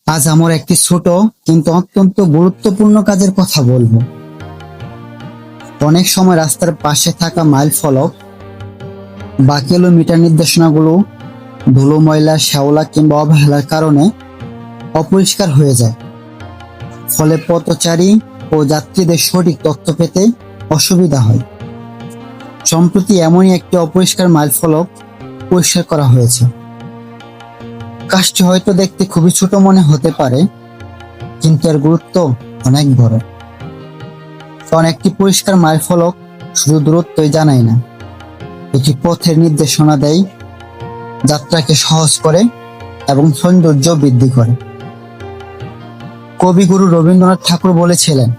আজ আমরা একটি ছোট কিন্তু অত্যন্ত গুরুত্বপূর্ণ কাজের কথা বলবো। অনেক সময় রাস্তার পাশে থাকা মাইল ফলক বা কিলোমিটার নির্দেশনাগুলো ধুলো, ময়লা, শ্যাওলা কিংবা অবহেলার কারণে অপরিষ্কার হয়ে যায়। ফলে পথচারী ও যাত্রীদের সঠিক তথ্য পেতে অসুবিধা হয়। সম্প্রতি এমনই একটি অপরিষ্কার মাইল ফলক পরিষ্কার করা হয়েছে। কাজটি হয়তো দেখতে খুবই ছোট মনে হতে পারে, কিন্তু এর গুরুত্ব অনেক বড়। কারণ একটি পরিষ্কার মাইল ফলক শুধু দূরত্বই জানায় না, এটি পথের নির্দেশনা দেয়, যাত্রাকে সহজ করে এবং সৌন্দর্য বৃদ্ধি করে। কবিগুরু রবীন্দ্রনাথ ঠাকুর বলেছিলেন,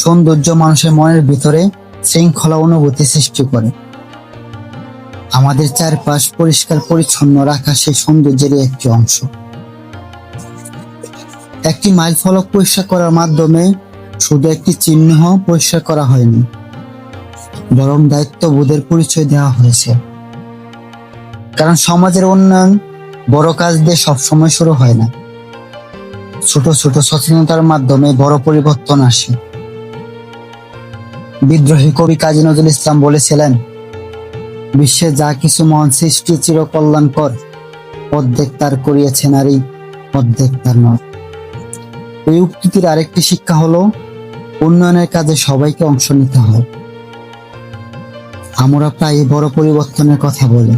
সৌন্দর্য মানুষের মনের ভিতরে শৃঙ্খলা অনুভূতি সৃষ্টি করে। আমাদের চারপাশ পরিষ্কার পরিচ্ছন্ন রাখা সেই সৌন্দর্যেরই একটি অংশ। একটি মাইল ফলক পরিষ্কার করার মাধ্যমে শুধু একটি চিহ্ন পরিষ্কার করা হয়নি, বরং দায়িত্ববোধের পরিচয় দেওয়া হয়েছে। কারণ সমাজের উন্নয়ন বড় কাজ দিয়ে সবসময় শুরু হয় না, ছোট ছোট সচেতনতার মাধ্যমে বড় পরিবর্তন আসে। বিদ্রোহী কবি কাজী নজরুল ইসলাম বলেছিলেন, বিশ্বে যা কিছু মহান সৃষ্টি চিরকল্যাণকর, অর্ধেক তার করিয়েছে নারী, অর্ধেক তার নর। এই উক্তিটির আরেকটি শিক্ষা হলো, উন্নয়নের কাজে সবাইকে অংশ নিতে হয়। আমরা প্রায় বড় পরিবর্তনের কথা বলি,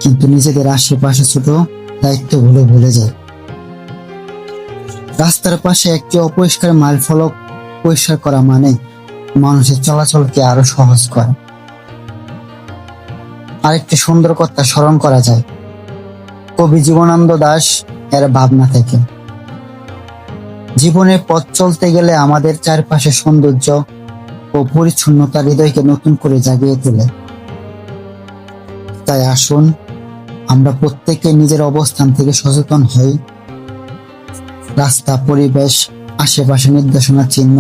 কিন্তু নিজেদের আশেপাশে ছোট দায়িত্বগুলো ভুলে যায়। রাস্তার পাশে একটি অপরিষ্কার মাইল ফলক পরিষ্কার করা মানে মানুষের চলাচলকে আরো সহজ করা। আরেকটি সুন্দর কথা স্মরণ করা যায় কবি জীবনানন্দ দাশ এর ভাবনা থেকে। জীবনের পথ চলতে গেলে আমাদের চারপাশে সৌন্দর্য ও পরিচ্ছন্নতা হৃদয়কে নতুন করে জাগিয়ে তোলে। তাই আসুন আমরা প্রত্যেকে নিজের অবস্থান থেকে সচেতন হই, রাস্তা, পরিবেশ, আশেপাশে নির্দেশনা চিহ্ন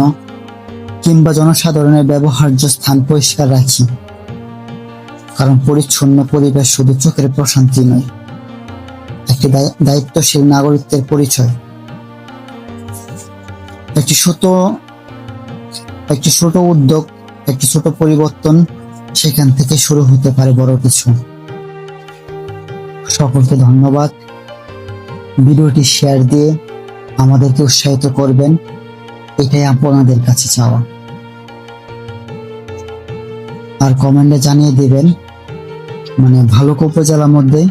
কিংবা জনসাধারণের ব্যবহার্য স্থান পরিষ্কার রাখি। কারণ পরিচ্ছন্ন পরিবেশ শুধু চোখের প্রশান্তি নয়, একটি দায়িত্বশীল নাগরিকদের পরিচয়। একটি ছোট উদ্যোগ, একটি ছোট পরিবর্তন, সেখান থেকে শুরু হতে পারে বড় কিছু। সকলকে ধন্যবাদ। ভিডিওটি শেয়ার দিয়ে আমাদেরকে উৎসাহিত করবেন, এটাই আপনাদের কাছে চাওয়া। আর কমেন্টে জানিয়ে দিবেন ভালুকা উপজেলার মধ্যে